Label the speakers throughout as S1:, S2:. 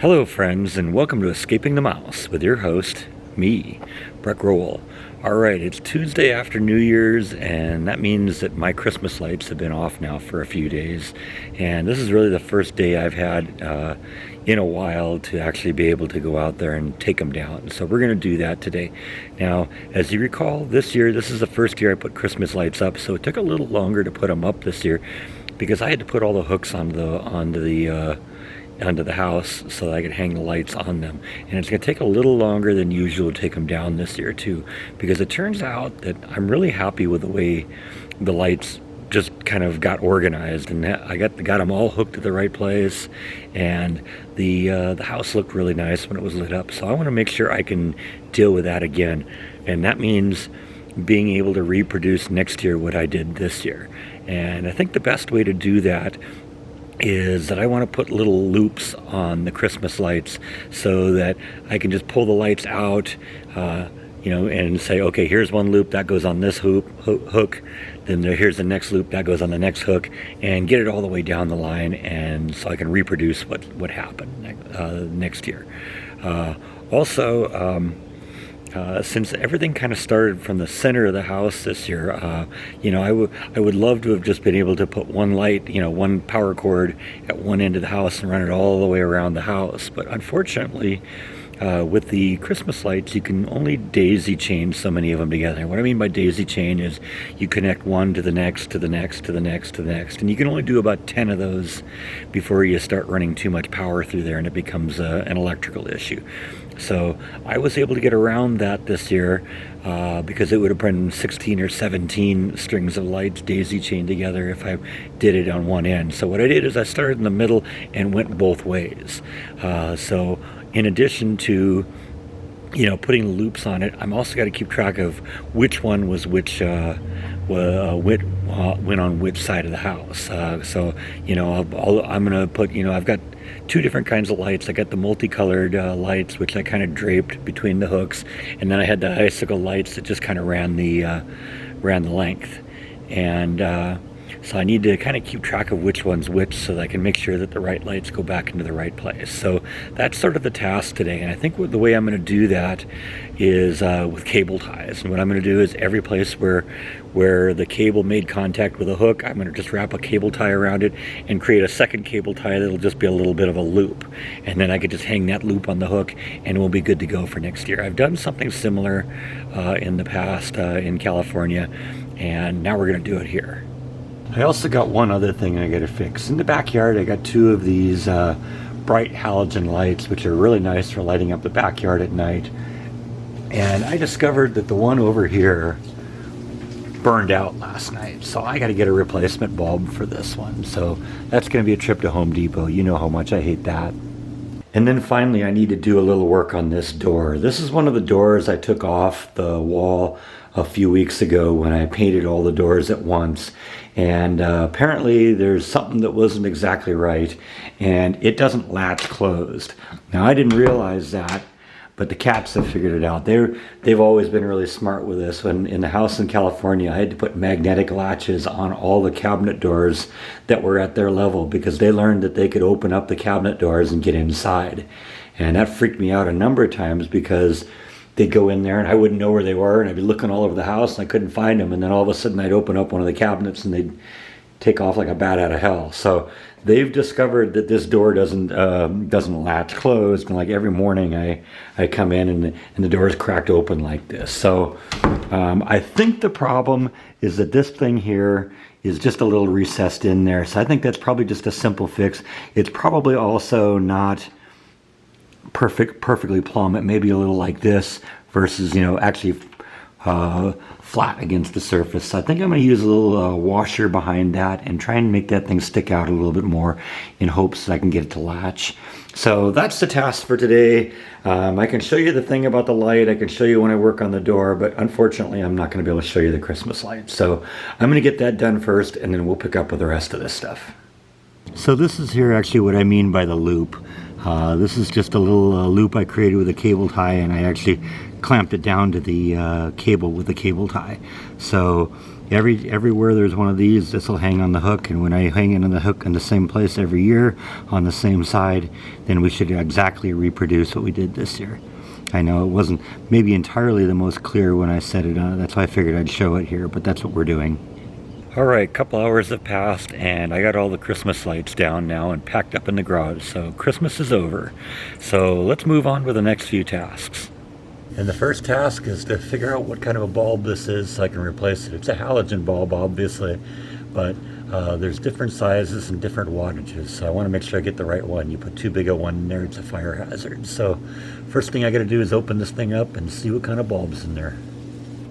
S1: Hello friends, and welcome to Escaping the Mouse with your host, me, Breck Rowell. Alright, it's Tuesday after New Year's, and that means that my Christmas lights have been off now for a few days. And this is really the first day I've had in a while to actually be able to go out there and take them down. So we're going to do that today. Now, as you recall, this year, this is the first year I put Christmas lights up, so it took a little longer to put them up this year because I had to put all the hooks onto the house so that I could hang the lights on them. And it's going to take a little longer than usual to take them down this year too, because it turns out that I'm really happy with the way the lights just kind of got organized, and I got them all hooked to the right place, and the house looked really nice when it was lit up. So I want to make sure I can deal with that again, and that means being able to reproduce next year what I did this year. And I think the best way to do that is that I want to put little loops on the Christmas lights so that I can just pull the lights out, and say, okay, here's one loop that goes on this hook, then here's the next loop that goes on the next hook, and get it all the way down the line, and so I can reproduce what happened next year. Since everything kind of started from the center of the house this year, I would love to have just been able to put one light, one power cord at one end of the house and run it all the way around the house. But unfortunately, with the Christmas lights, you can only daisy chain so many of them together. What I mean by daisy chain is you connect one to the next, to the next, to the next, to the next, and you can only do about 10 of those before you start running too much power through there and it becomes an electrical issue. So I was able to get around that this year because it would have been 16 or 17 strings of lights daisy chained together if I did it on one end. So what I did is I started in the middle and went both ways. So in addition to putting loops on it, I'm also got to keep track of which one was which went on which side of the house. I'm gonna put, I've got two different kinds of lights. I got the multicolored lights, which I kind of draped between the hooks, and then I had the icicle lights that just kind of ran the length. And so I need to kind of keep track of which one's which so that I can make sure that the right lights go back into the right place. So that's sort of the task today. And I think the way I'm going to do that is with cable ties. And what I'm going to do is every place where the cable made contact with a hook, I'm going to just wrap a cable tie around it and create a second cable tie that'll just be a little bit of a loop. And then I could just hang that loop on the hook and we'll be good to go for next year. I've done something similar in the past in California, and now we're going to do it here. I also got one other thing I got to fix. In the backyard, I got two of these bright halogen lights, which are really nice for lighting up the backyard at night. And I discovered that the one over here burned out last night, so I got to get a replacement bulb for this one. So that's going to be a trip to Home Depot. You know how much I hate that. And then finally, I need to do a little work on this door. This is one of the doors I took off the wall a few weeks ago when I painted all the doors at once. And apparently there's something that wasn't exactly right, and it doesn't latch closed. Now, I didn't realize that, but the cats have figured it out. They've always been really smart with this. When in the house in California, I had to put magnetic latches on all the cabinet doors that were at their level because they learned that they could open up the cabinet doors and get inside. And that freaked me out a number of times because they'd go in there and I wouldn't know where they were, and I'd be looking all over the house and I couldn't find them, and then all of a sudden I'd open up one of the cabinets and they'd take off like a bat out of hell. So they've discovered that this door doesn't latch closed, and like every morning I come in and the door is cracked open like this. So I think the problem is that this thing here is just a little recessed in there. So I think that's probably just a simple fix. It's probably also not perfectly plumb. It may be a little like this versus actually flat against the surface. So I think I'm going to use a little washer behind that and try and make that thing stick out a little bit more in hopes that I can get it to latch. So that's the task for today. I can show you the thing about the light. I can show you when I work on the door, but unfortunately I'm not going to be able to show you the Christmas light. So I'm going to get that done first, and then we'll pick up with the rest of this stuff. So this is here actually what I mean by the loop. This is just a little loop I created with a cable tie, and I actually clamped it down to the cable with the cable tie. So Everywhere there's one of these, this will hang on the hook, and when I hang it on the hook in the same place every year on the same side, then we should exactly reproduce what we did this year. I know it wasn't maybe entirely the most clear when I said it, that's why I figured I'd show it here, but that's what we're doing. Alright, a couple hours have passed and I got all the Christmas lights down now and packed up in the garage, so Christmas is over. So let's move on with the next few tasks. And the first task is to figure out what kind of a bulb this is so I can replace it. It's a halogen bulb, obviously, but there's different sizes and different wattages, so I want to make sure I get the right one. You put too big a one in there, it's a fire hazard. So first thing I got to do is open this thing up and see what kind of bulb's in there.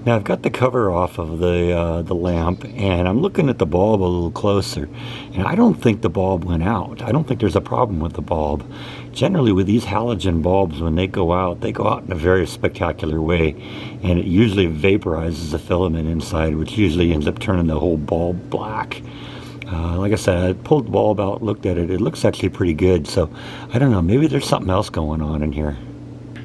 S1: Now I've got the cover off of the lamp, and I'm looking at the bulb a little closer, and I don't think the bulb went out. I don't think there's a problem with the bulb. Generally with these halogen bulbs, when they go out in a very spectacular way, and it usually vaporizes the filament inside, which usually ends up turning the whole bulb black. Like I said, I pulled the bulb out, looked at it. It looks actually pretty good, so I don't know, maybe there's something else going on in here.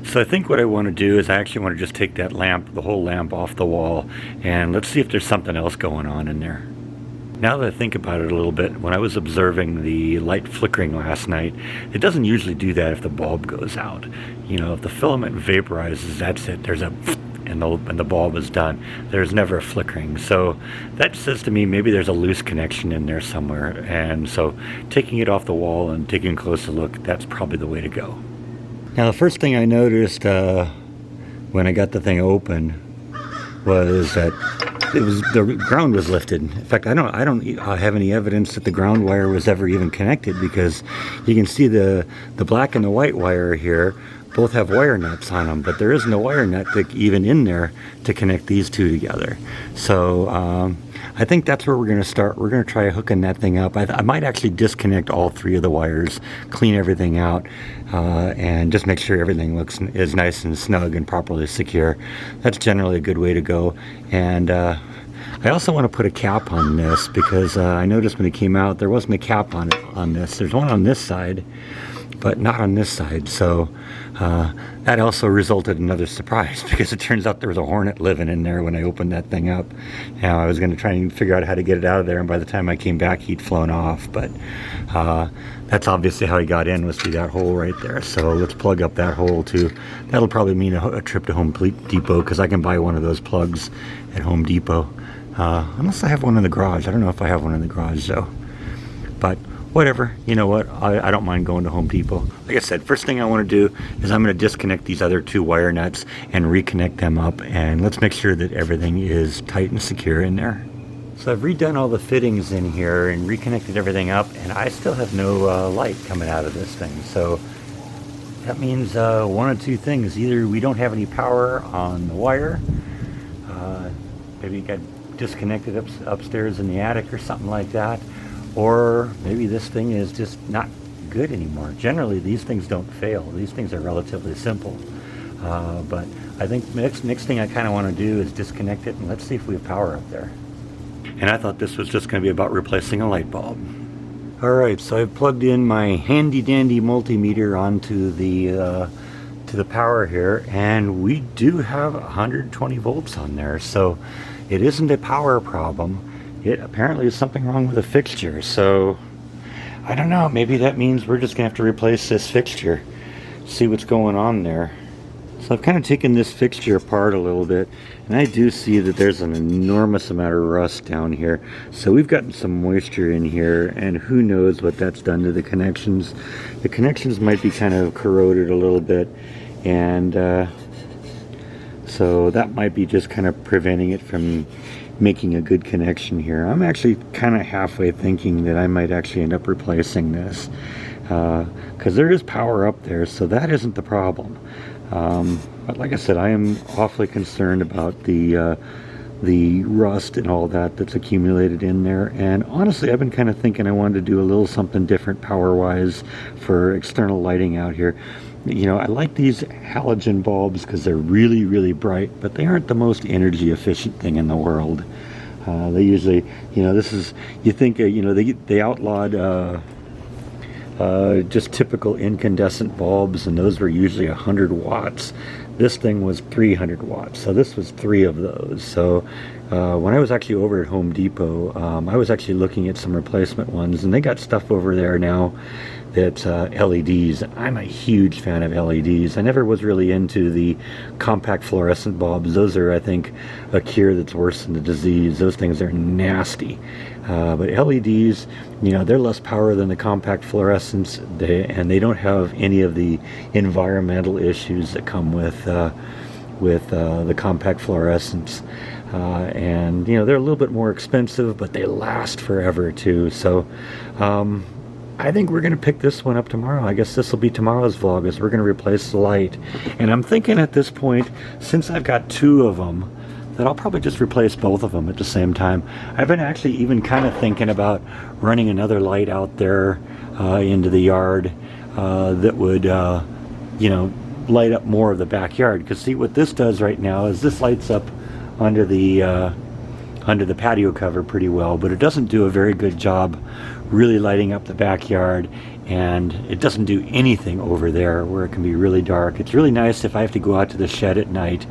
S1: So I think what I want to do is I actually want to just take that lamp, the whole lamp off the wall, and let's see if there's something else going on in there. Now that I think about it a little bit, when I was observing the light flickering last night, it doesn't usually do that if the bulb goes out. You know, if the filament vaporizes, that's it. There's a and the bulb is done. There's never a flickering. So that says to me maybe there's a loose connection in there somewhere. And so taking it off the wall and taking a closer look, that's probably the way to go. Now the first thing I noticed when I got the thing open was that the ground was lifted. In fact, I don't have any evidence that the ground wire was ever even connected, because you can see the black and the white wire here both have wire nuts on them, but there isn't a wire nut even in there to connect these two together. So I think that's where we're going to start. We're going to try hooking that thing up. I might actually disconnect all three of the wires, clean everything out, and just make sure everything is nice and snug and properly secure. That's generally a good way to go. And I also want to put a cap on this, because I noticed when it came out there wasn't a cap on this. There's one on this side, but not on this side. So that also resulted in another surprise, because it turns out there was a hornet living in there when I opened that thing up. Now I was going to try and figure out how to get it out of there, and by the time I came back he'd flown off. But that's obviously how he got in, was through that hole right there. So let's plug up that hole too. That'll probably mean a trip to Home Depot, because I can buy one of those plugs at Home Depot. Unless I have one in the garage. I don't know if I have one in the garage though. But whatever, you know what, I don't mind going to Home Depot. Like I said, first thing I want to do is I'm going to disconnect these other two wire nuts and reconnect them up, and let's make sure that everything is tight and secure in there. So I've redone all the fittings in here and reconnected everything up, and I still have no light coming out of this thing. So that means one of two things. Either we don't have any power on the wire, maybe it got disconnected upstairs in the attic or something like that, or maybe this thing is just not good anymore. Generally these things don't fail. These things are relatively simple. But I think next thing I kind of want to do is disconnect it, and let's see if we have power up there. And I thought this was just going to be about replacing a light bulb. Alright, so I've plugged in my handy dandy multimeter onto the power here, and we do have 120 volts on there. So it isn't a power problem. It apparently is something wrong with the fixture. So I don't know, maybe that means we're just gonna have to replace this fixture, see what's going on there. So I've kind of taken this fixture apart a little bit, and I do see that there's an enormous amount of rust down here. So we've gotten some moisture in here, and who knows what that's done to the connections. The connections might be kind of corroded a little bit, and so that might be just kind of preventing it from making a good connection here. I'm actually kind of halfway thinking that I might actually end up replacing this, because there is power up there, so that isn't the problem. But like I said, I am awfully concerned about the rust and all that's accumulated in there. And honestly, I've been kind of thinking I wanted to do a little something different power-wise for external lighting out here. You know, I like these halogen bulbs because they're really, really bright, but they aren't the most energy efficient thing in the world. They usually, you know, this is, you think, you know, they outlawed just typical incandescent bulbs, and those were usually 100 watts. This thing was 300 watts, so this was 3 of those. So when I was actually over at Home Depot, I was actually looking at some replacement ones, and they got stuff over there now that's LEDs. I'm a huge fan of LEDs. I never was really into the compact fluorescent bulbs. Those are, I think, a cure that's worse than the disease. Those things are nasty. But LEDs, you know, they're less power than the compact fluorescents, and they don't have any of the environmental issues that come with the compact fluorescents. And you know, they're a little bit more expensive, but they last forever too. So I think we're going to pick this one up tomorrow. I guess this will be tomorrow's vlog, is we're going to replace the light. And I'm thinking at this point, since I've got two of them, that I'll probably just replace both of them at the same time. I've been actually even kind of thinking about running another light out there into the yard that would you know, light up more of the backyard. Because see, what this does right now is this lights up under the patio cover pretty well, but it doesn't do a very good job really lighting up the backyard, and it doesn't do anything over there where it can be really dark. It's really nice if I have to go out to the shed at night,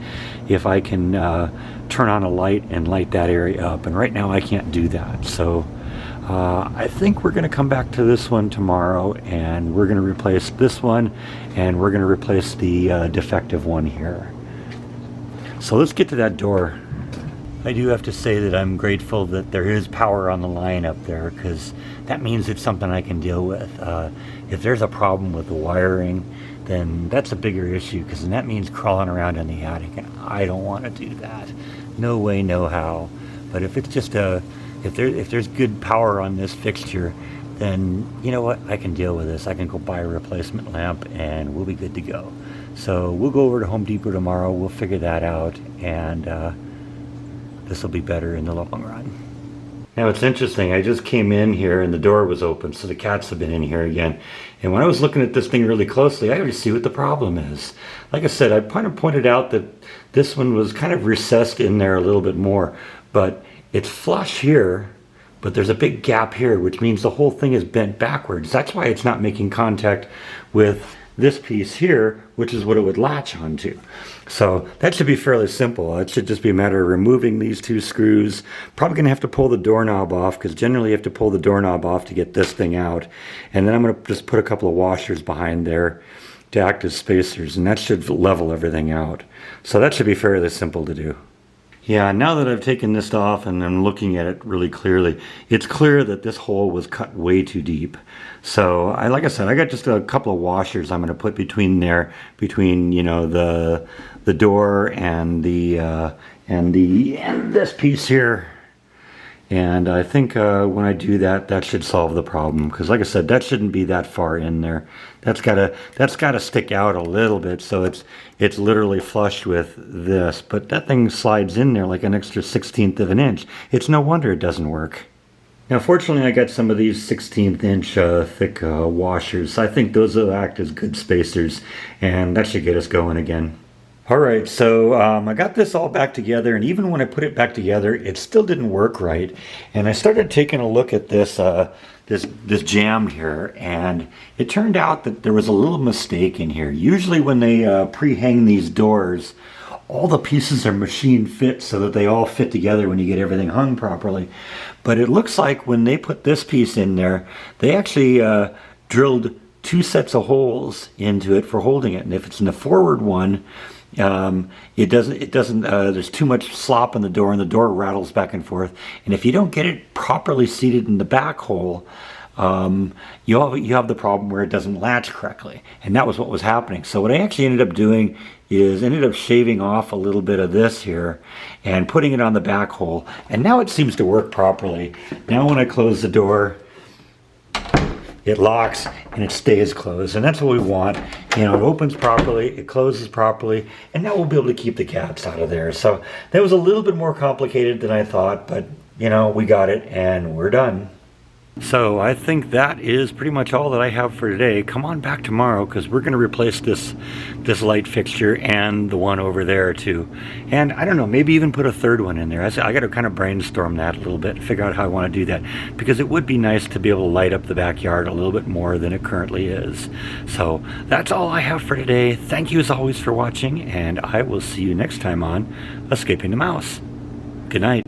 S1: if I can turn on a light and light that area up, and right now I can't do that. So I think we're going to come back to this one tomorrow, and we're going to replace this one, and we're going to replace the defective one here. So let's get to that door. I do have to say that I'm grateful that there is power on the line up there, because that means it's something I can deal with. If there's a problem with the wiring, then that's a bigger issue, because then that means crawling around in the attic, and I don't want to do that. No way, no how. But if it's just if there's good power on this fixture, then you know what, I can deal with this. I can go buy a replacement lamp and we'll be good to go. So we'll go over to Home Depot tomorrow, we'll figure that out, and this will be better in the long run. Now it's interesting, I just came in here and the door was open, so the cats have been in here again. And when I was looking at this thing really closely, I already see what the problem is. Like I said, I kind of pointed out that this one was kind of recessed in there a little bit more, but it's flush here, but there's a big gap here, which means the whole thing is bent backwards. That's why it's not making contact with this piece here, which is what it would latch onto. So that should be fairly simple. It should just be a matter of removing these two screws. Probably going to have to pull the doorknob off, because generally you have to pull the doorknob off to get this thing out. And then I'm going to just put a couple of washers behind there to act as spacers, and that should level everything out. So that should be fairly simple to do. Yeah, now that I've taken this off and I'm looking at it really clearly, it's clear that this hole was cut way too deep. So, like I said, I got just a couple of washers I'm going to put between there, between, you know, the door and this piece here. And I think when I do that, that should solve the problem. Because like I said, that shouldn't be that far in there. That's gotta stick out a little bit, so it's literally flush with this. But that thing slides in there like an extra 1/16 of an inch. It's no wonder it doesn't work. Now fortunately I got some of these 1/16 inch thick washers. I think those will act as good spacers, and that should get us going again. Alright, so I got this all back together, and even when I put it back together, it still didn't work right. And I started taking a look at this this jamb here, and it turned out that there was a little mistake in here. Usually when they pre-hang these doors, all the pieces are machine fit so that they all fit together when you get everything hung properly. But it looks like when they put this piece in there, they actually drilled 2 sets of holes into it for holding it. And if it's in the forward one, it doesn't there's too much slop in the door, and the door rattles back and forth. And if you don't get it properly seated in the back hole, you have the problem where it doesn't latch correctly. And that was what was happening. So what I actually ended up doing is ended up shaving off a little bit of this here and putting it on the back hole, and now it seems to work properly. Now when I close the door, it locks and it stays closed, and that's what we want. You know, it opens properly, it closes properly, and now we'll be able to keep the cats out of there. So that was a little bit more complicated than I thought, but you know, we got it and we're done. So I think that is pretty much all that I have for today. Come on back tomorrow, because we're going to replace this light fixture and the one over there too. And I don't know, maybe even put a third one in there. I got to kind of brainstorm that a little bit, figure out how I want to do that, because it would be nice to be able to light up the backyard a little bit more than it currently is. So that's all I have for today. Thank you as always for watching, and I will see you next time on Escaping the Mouse. Good night.